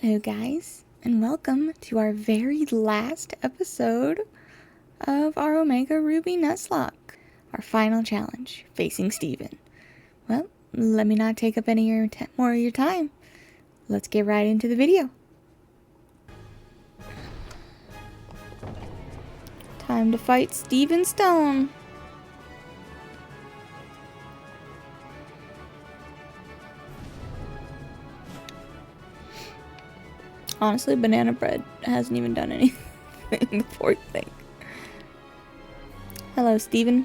Hello guys, and welcome to our very last episode of our Omega Ruby Nuzlocke, our final challenge, facing Steven. Well, let me not take up any more of your time. Let's get right into the video. Time to fight Steven Stone. Honestly, banana bread hasn't even done anything, the poor thing. Hello, Steven.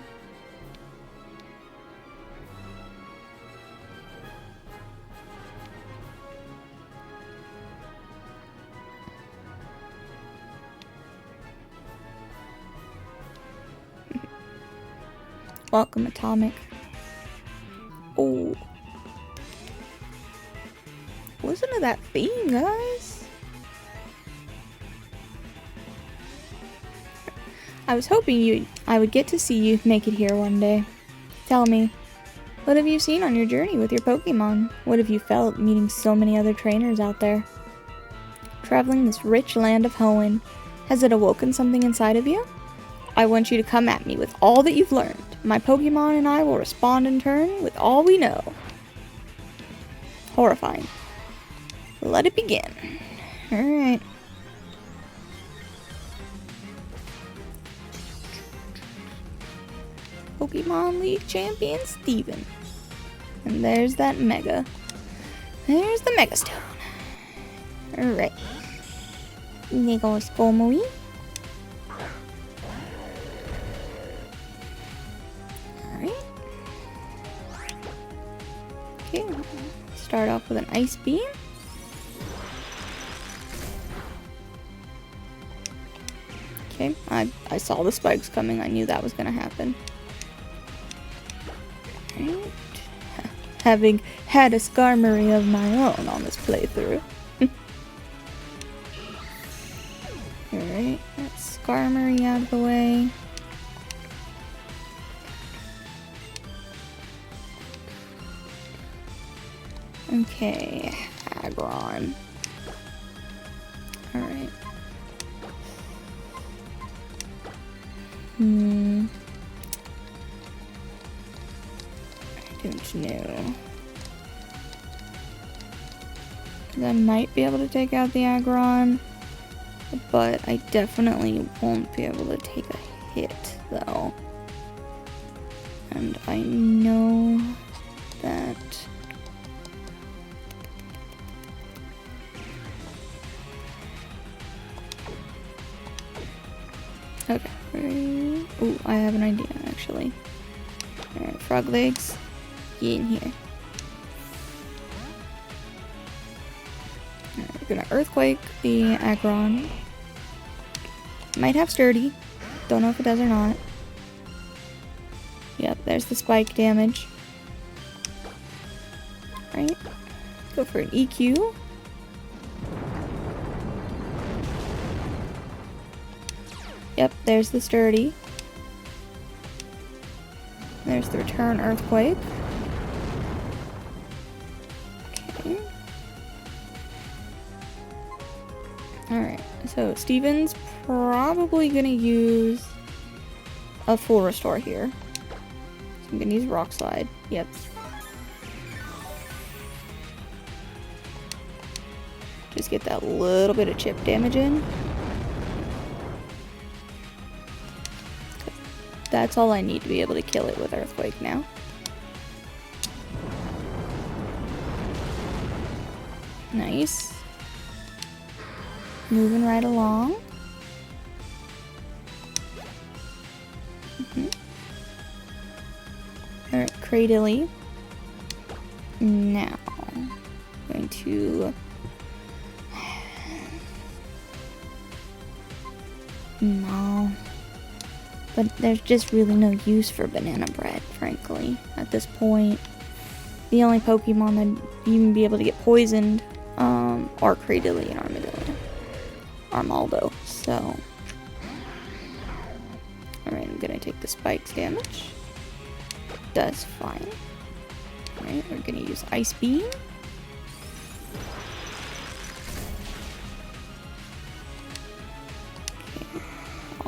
Welcome, Atomic. Oh. Listen to that theme, guys. I was hoping I would get to see you make it here one day. Tell me, what have you seen on your journey with your Pokemon? What have you felt meeting so many other trainers out there? Traveling this rich land of Hoenn, has it awoken something inside of you? I want you to come at me with all that you've learned. My Pokemon and I will respond in turn with all we know. Horrifying. Let it begin. Alright. Pokemon League Champion Steven. And there's that Mega. There's the Mega Stone. Alright. There goes Fomui. Alright. Okay, start off with an Ice Beam. Okay, I saw the spikes coming. I knew that was gonna happen. Right. Having had a Skarmory of my own on this playthrough. Alright, that's Skarmory out of the way. Okay, Aggron. Alright. I don't know. I might be able to take out the Aggron, but I definitely won't be able to take a hit, though. And I know that... Okay. Oh, I have an idea, actually. Alright, Frog Legs, get in here. Alright, we're gonna Earthquake the Aggron. Might have Sturdy. Don't know if it does or not. Yep, there's the spike damage. Right. Go for an EQ. Yep, there's the Sturdy. There's the return Earthquake. Okay. Alright, so Steven's probably gonna use a full restore here. So I'm gonna use Rock Slide. Yep. Just get that little bit of chip damage in. That's all I need to be able to kill it with Earthquake now. Nice. Moving right along. Alright, Cradily. Now, I'm going to... No. But there's just really no use for banana bread, frankly, at this point. The only Pokemon that even be able to get poisoned are Cradily and Armaldo. So, alright, I'm gonna take the spikes damage. Does fine. Alright, we're gonna use Ice Beam.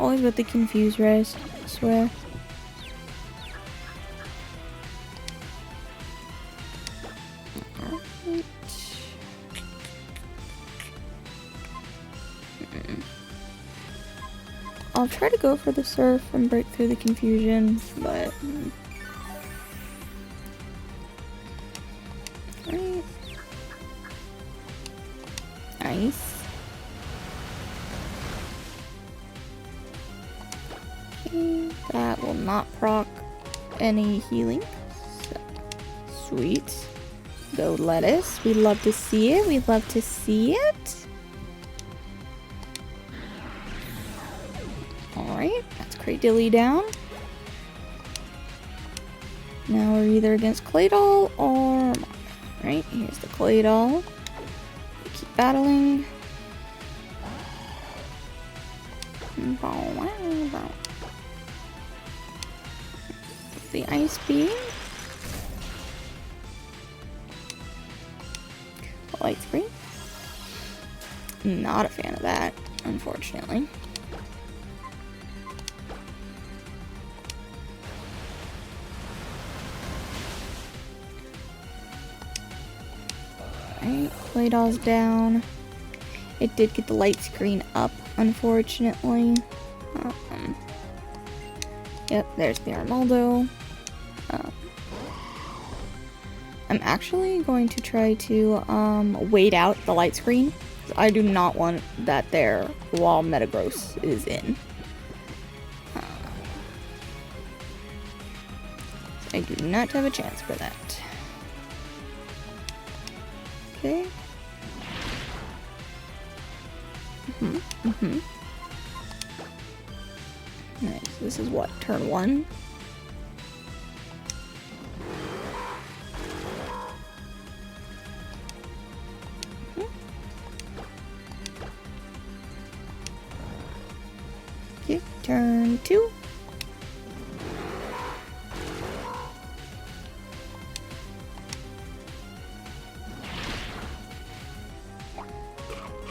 Always with the confused race, I swear. Alright. I'll try to go for the surf and break through the confusion, but... Alright. Nice. Okay, that will not proc any healing. So, sweet. Go lettuce. We love to see it. We love to see it. Alright, that's Cradilly down. Now we're either against Claydol or... Right, here's the Claydol. Keep battling. The Ice Beam. Light Screen. Not a fan of that, unfortunately. Alright, Claydol's down. It did get the light screen up, unfortunately. Yep, there's the Armaldo. I'm actually going to try to wait out the light screen. I do not want that there while Metagross is in. I do not have a chance for that. Okay. Nice. This is what, turn 1? Okay, turn 2.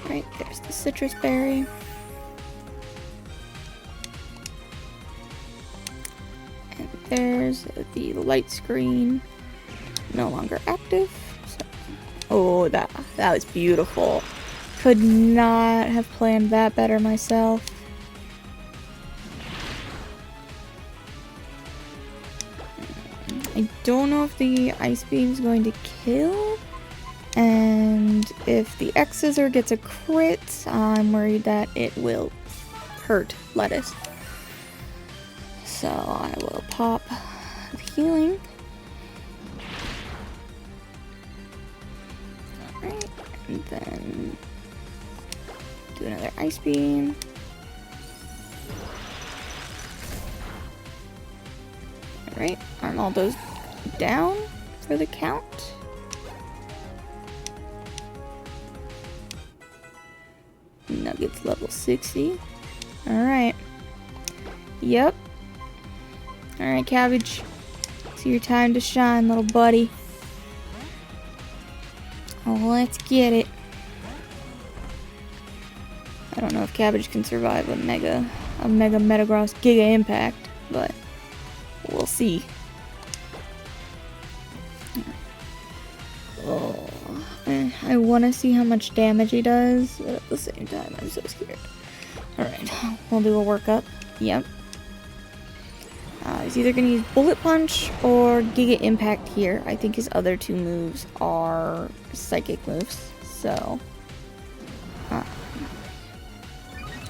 Right, there's the citrus berry. And there's the light screen. No longer active. So, oh, that was beautiful. Could not have planned that better myself. I don't know if the Ice Beam is going to kill. And if the X-Scissor gets a crit, I'm worried that it will hurt Lettuce. So I will pop the healing. Alright, and then do another Ice Beam. Alright, Armaldo's down for the count. Nuggets level 60. Alright. Yep. Alright, Cabbage. It's your time to shine, little buddy. Oh, let's get it. I don't know if Cabbage can survive a Mega Metagross Giga Impact, but we'll see. Oh, I want to see how much damage he does, but at the same time, I'm so scared. Alright, we'll do a workup. Yep. He's either going to use Bullet Punch or Giga Impact here. I think his other two moves are Psychic moves, so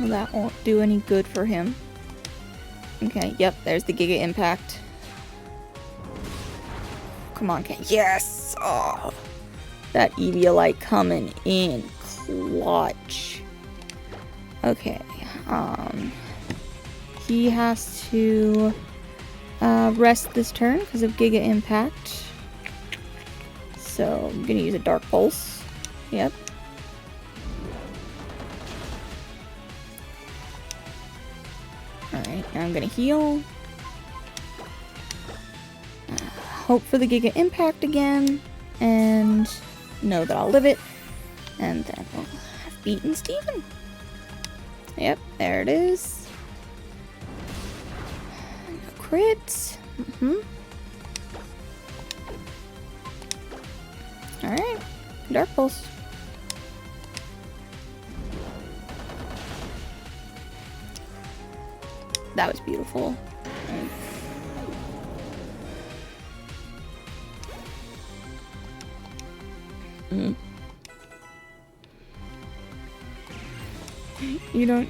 that won't do any good for him. Okay, yep, there's the Giga Impact. Come on, Ken. Yes! Oh, that Eviolite coming in clutch. Okay, he has to rest this turn because of Giga Impact. So I'm gonna use a Dark Pulse. Yep. Alright, now I'm gonna heal. Hope for the Giga Impact again, and know that I'll live it, and then we'll have beaten Steven. Yep, there it is. crit. Alright. Dark Pulse. That was beautiful.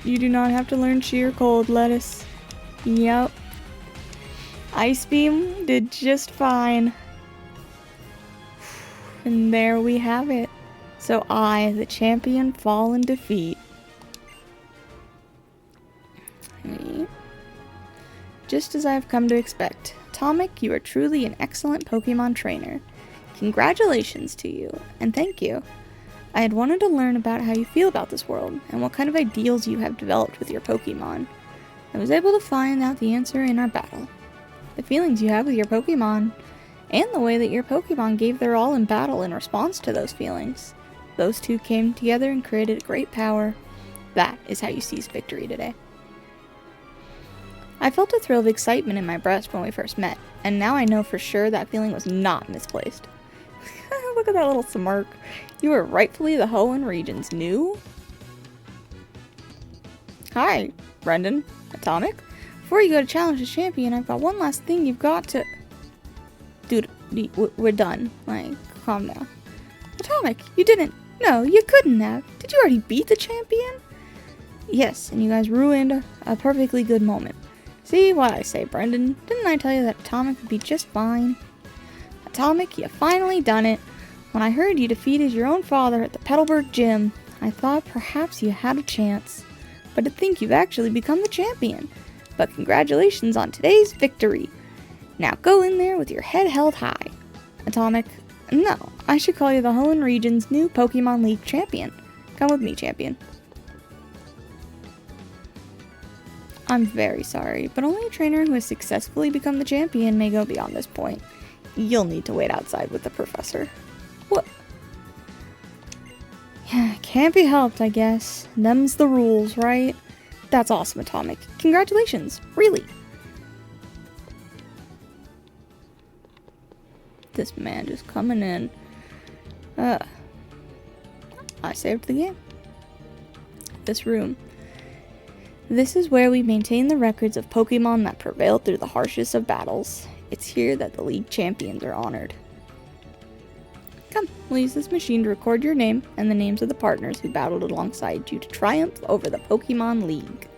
You do not have to learn sheer cold, Lettuce. Yep. Ice Beam did just fine. And there we have it. So I, the champion, fall in defeat. Just as I have come to expect. Atomic, you are truly an excellent Pokemon trainer. Congratulations to you, and thank you. I had wanted to learn about how you feel about this world, and what kind of ideals you have developed with your Pokemon. I was able to find out the answer in our battle. The feelings you have with your Pokemon, and the way that your Pokemon gave their all in battle in response to those feelings. Those two came together and created great power. That is how you seize victory today. I felt a thrill of excitement in my breast when we first met, and now I know for sure that feeling was not misplaced. Look at that little smirk. You are rightfully the Hoenn region's new... Hi, Brendan. Atomic? Before you go to challenge the champion, I've got one last thing you've got to... Dude, we're done. Like, calm down. Atomic, you didn't... No, you couldn't have. Did you already beat the champion? Yes, and you guys ruined a perfectly good moment. See what I say, Brendan? Didn't I tell you that Atomic would be just fine? Atomic, you finally done it. When I heard you defeated your own father at the Petalburg gym, I thought perhaps you had a chance. But to think you've actually become the champion. But congratulations on today's victory. Now go in there with your head held high. Atomic, no, I should call you the Hoenn region's new Pokemon League champion. Come with me, champion. I'm very sorry, but only a trainer who has successfully become the champion may go beyond this point. You'll need to wait outside with the professor. What? Yeah, can't be helped, I guess. Them's the rules, right? That's awesome, Atomic. Congratulations, really. This man just coming in. I saved the game. This room. This is where we maintain the records of Pokemon that prevailed through the harshest of battles. It's here that the League champions are honored. Come, we'll use this machine to record your name and the names of the partners who battled alongside you to triumph over the Pokemon League.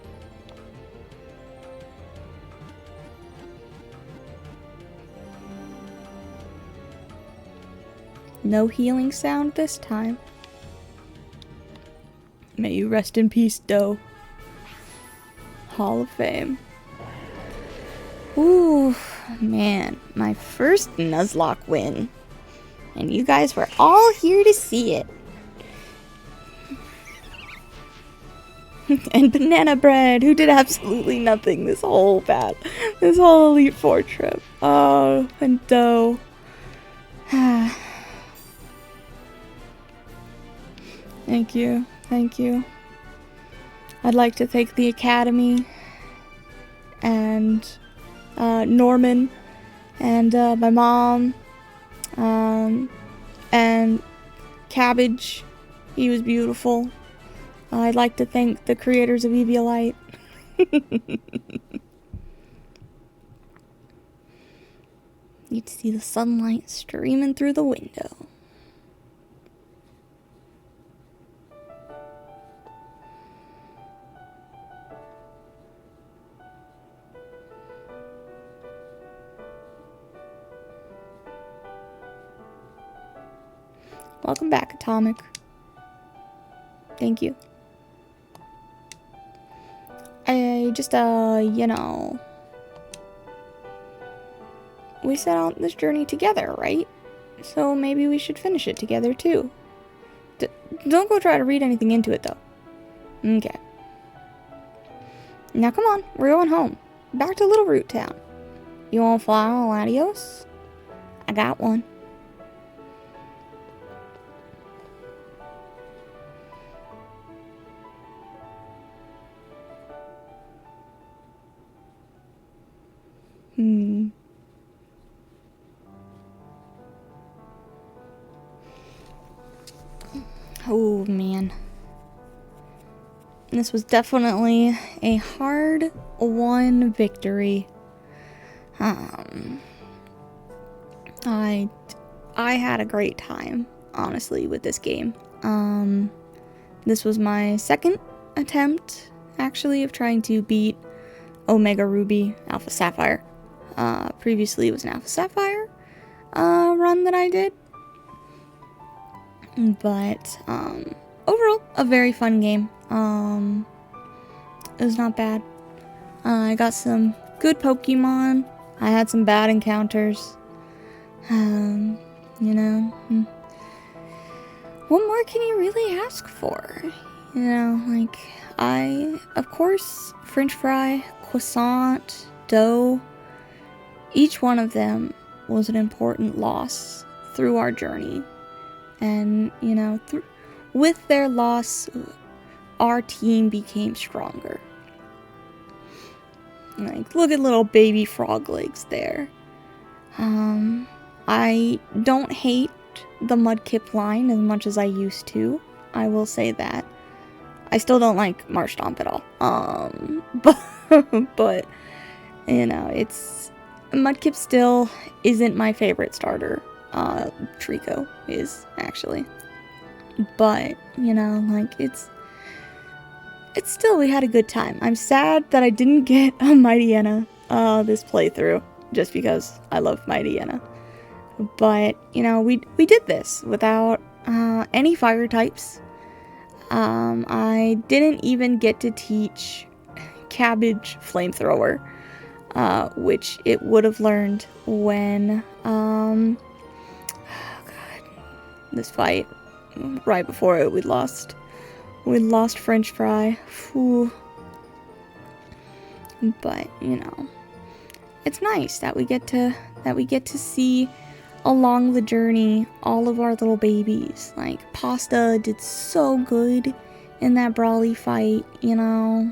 No healing sound this time. May you rest in peace, Doe. Hall of Fame. Ooh, man, my first Nuzlocke win. And you guys were all here to see it. And Banana Bread, who did absolutely nothing this whole Elite Four trip. Oh, and Doe. Thank you, thank you. I'd like to thank the Academy and Norman and my mom and Cabbage. He was beautiful. I'd like to thank the creators of Eviolite. You'd see the sunlight streaming through the window. Welcome back, Atomic. Thank you. I just, you know... We set out this journey together, right? So maybe we should finish it together, too. Don't go try to read anything into it, though. Okay. Now come on, we're going home. Back to Little Root Town. You wanna fly on Latios? I got one. Oh, man. This was definitely a hard-won victory. I had a great time, honestly, with this game. This was my second attempt, actually, of trying to beat Omega Ruby Alpha Sapphire. Previously, it was an Alpha Sapphire run that I did. But, overall, a very fun game. It was not bad. I got some good Pokemon. I had some bad encounters. You know, what more can you really ask for? You know, like, of course, French fry, croissant, dough, each one of them was an important loss through our journey. And, you know, with their loss, our team became stronger. Like, look at little baby frog legs there. I don't hate the Mudkip line as much as I used to. I will say that. I still don't like Marshtomp at all. But you know, Mudkip still isn't my favorite starter. Trico is, actually. But, you know, like, it's still, we had a good time. I'm sad that I didn't get a Mightyena this playthrough, just because I love Mightyena. But, you know, we did this without any fire types. I didn't even get to teach Cabbage Flamethrower, which it would have learned when, oh god, this fight, right before it, we lost French Fry. Whew. But, you know, it's nice that we get to see along the journey all of our little babies. Like, Pasta did so good in that Brawly fight, you know.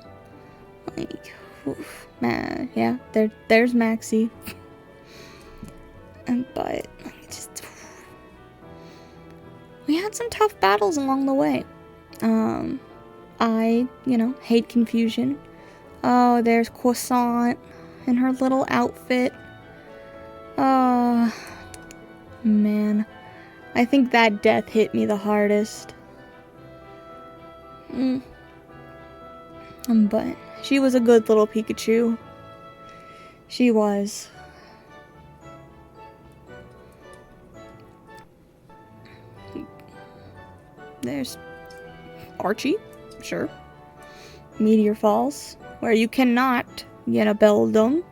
Like, oof, man, yeah, there's Maxie. But just, we had some tough battles along the way. I, you know, hate confusion. Oh, there's Croissant in her little outfit. Oh, man. I think that death hit me the hardest. But she was a good little Pikachu. She was. There's Archie, sure. Meteor Falls, where you cannot get a Beldum.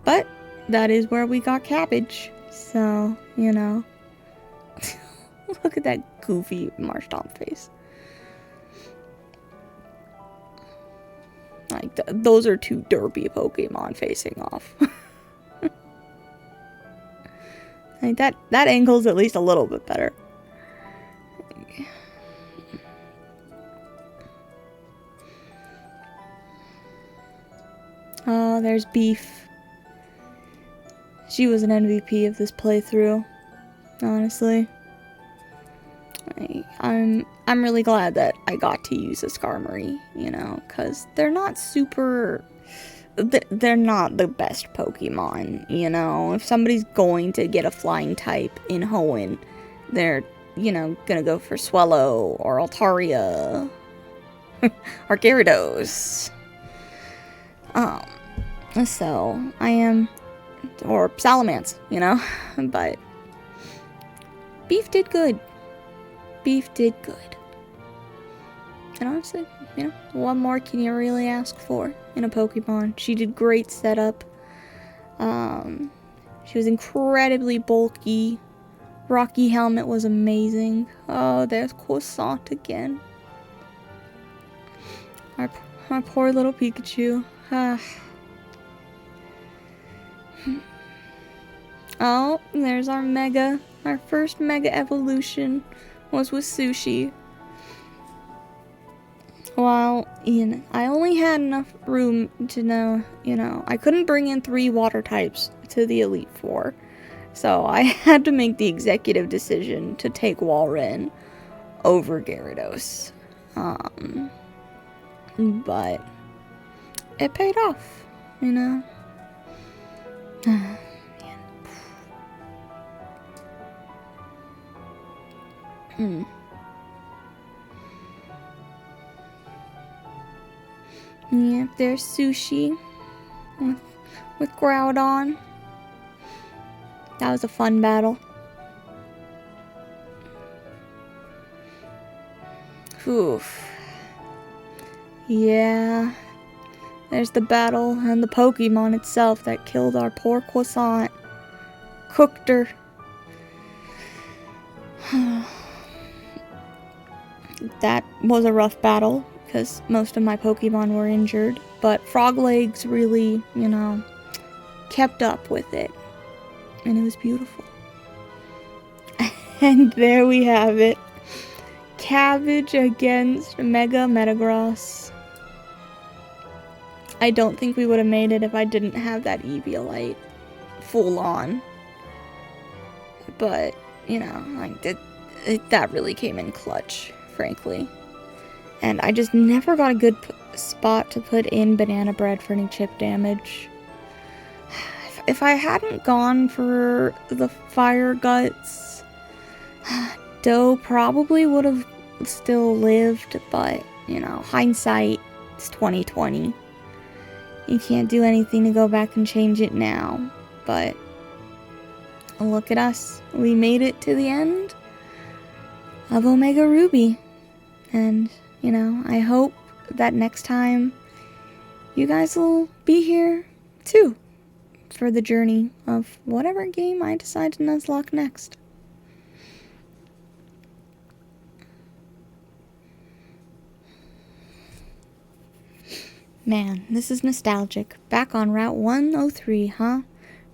But that is where we got Cabbage. So, you know. Look at that goofy Marshtomp face. Like, those are two derpy Pokemon facing off. Like, that angle's at least a little bit better. Oh, there's Beef. She was an MVP of this playthrough, honestly. I'm really glad that I got to use a Skarmory, you know, because they're not they're not the best Pokemon, you know. If somebody's going to get a flying type in Hoenn, they're, you know, gonna go for Swellow or Altaria or Gyarados. So I am, or Salamence, you know, but Beef did good. Beef did good. And honestly, you know, what more can you really ask for in a Pokemon? She did great setup. She was incredibly bulky. Rocky Helmet was amazing. Oh, there's Croissant again. Our poor little Pikachu. Oh, there's our Mega. Our first Mega evolution was with Sushi. Well, I only had enough room to know, I couldn't bring in 3 water types to the Elite Four. So I had to make the executive decision to take Walrein over Gyarados. But it paid off, Yeah, there's Sushi with Groudon. That was a fun battle. Oof. Yeah. There's the battle and the Pokemon itself that killed our poor croissant. Cooked her. That was a rough battle because most of my Pokemon were injured, but Froglegs really, kept up with it. And it was beautiful. And there we have it. Cabbage against Mega Metagross. I don't think we would have made it if I didn't have that Eviolite full on. But, that really came in clutch, frankly. And I just never got a good spot to put in Banana Bread for any chip damage. If I hadn't gone for the Fire Guts, Doe probably would have still lived, but, hindsight is 2020. You can't do anything to go back and change it now, but look at us. We made it to the end of Omega Ruby, and, I hope that next time you guys will be here, too, for the journey of whatever game I decide to Nuzlocke next. Man, this is nostalgic. Back on Route 103, huh?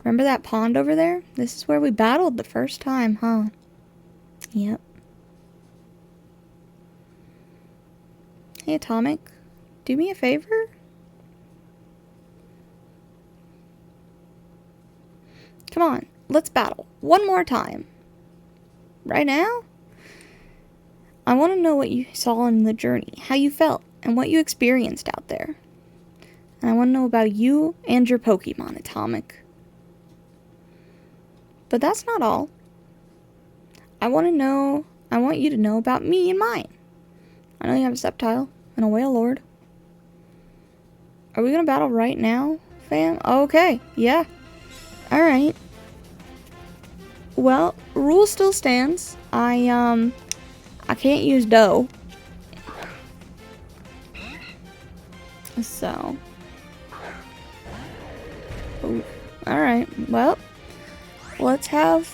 Remember that pond over there? This is where we battled the first time, huh? Yep. Hey, Atomic. Do me a favor? Come on, let's battle. One more time. Right now? I want to know what you saw in the journey, how you felt, and what you experienced out there. And I want to know about you and your Pokemon, Atomic. But that's not all. I want you to know about me and mine. I know you have a Sceptile and a Wailord. Are we gonna battle right now, fam? Okay, yeah. Alright. Well, rule still stands. I can't use Doe. So. Alright, well. Let's have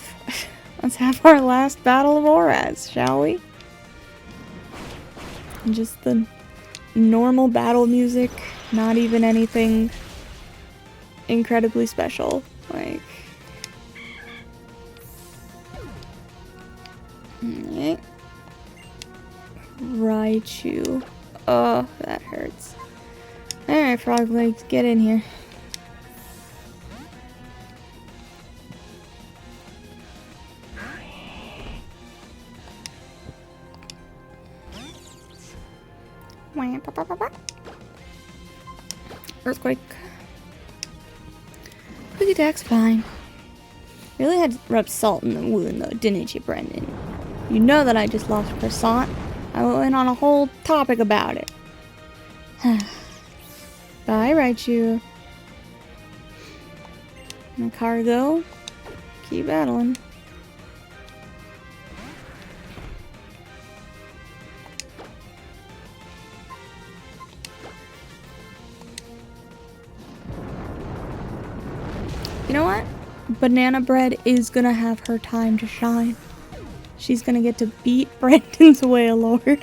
our last battle of Oraz, shall we? Just the normal battle music, not even anything incredibly special. Like, okay. Raichu. Oh, that hurts. Alright, Froglegs, get in here. Earthquake. Quick attack's fine. Really had to rub salt in the wound though, didn't you, Brendan? You know that I just lost Croissant. I went on a whole topic about it. Bye, Raichu. My cargo. Keep battling. You know what? Banana Bread is gonna have her time to shine. She's gonna get to beat Brendan's Wailord.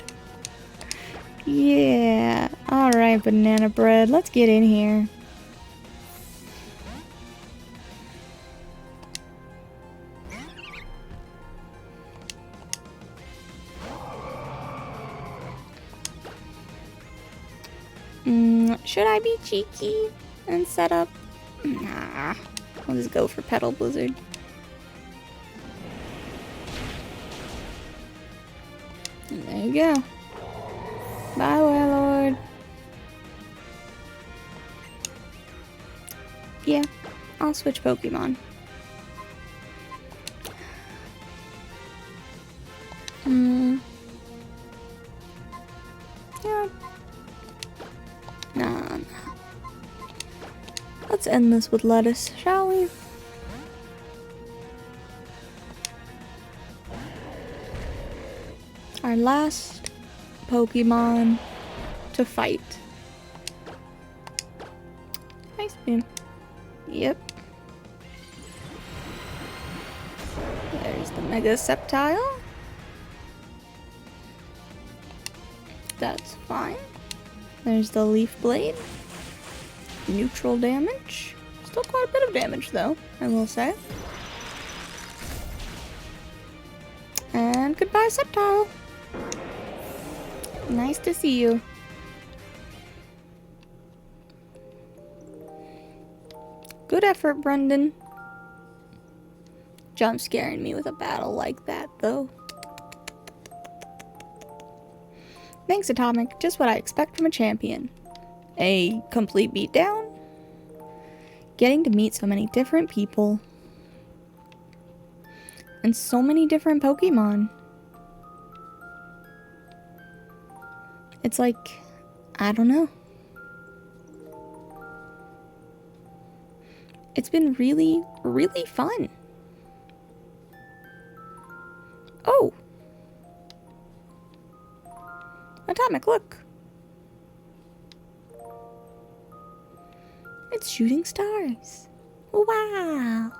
Yeah. Alright, Banana Bread. Let's get in here. Should I be cheeky and set up? Nah, I'll just go for Petal Blizzard. And there you go. Bye, Warlord. Yeah, I'll switch Pokemon. Yeah. Nah. Let's end this with lettuce, shall we? Our last Pokemon to fight. Ice Beam. Yep. There's the Mega Sceptile. That's fine. There's the Leaf Blade. Neutral damage. Still quite a bit of damage though, I will say. And goodbye, Sceptile. Nice to see you. Good effort, Brendan. Jump scaring me with a battle like that, though. Thanks, Atomic. Just what I expect from a champion. A complete beatdown? Getting to meet so many different people. And so many different Pokemon. It's like, I don't know. It's been really, really fun. Oh! Atomic, look! It's shooting stars. Wow!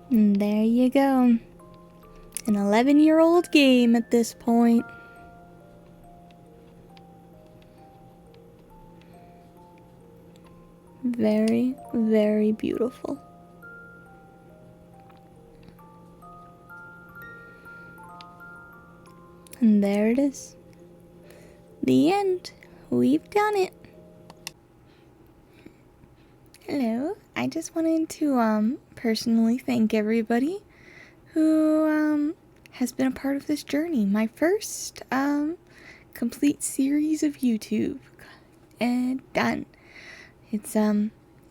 And there you go. An 11-year-old game at this point. Very, very beautiful. And there it is. The end. We've done it. Hello. I just wanted to personally thank everybody who has been a part of this journey. My first complete series of YouTube. And done. It's a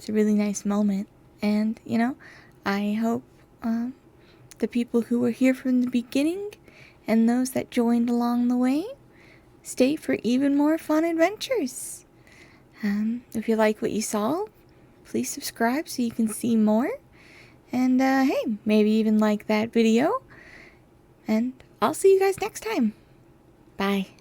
really nice moment. And, you know, I hope the people who were here from the beginning and those that joined along the way stay for even more fun adventures. If you like what you saw, please subscribe so you can see more. And hey, maybe even like that video. And I'll see you guys next time. Bye.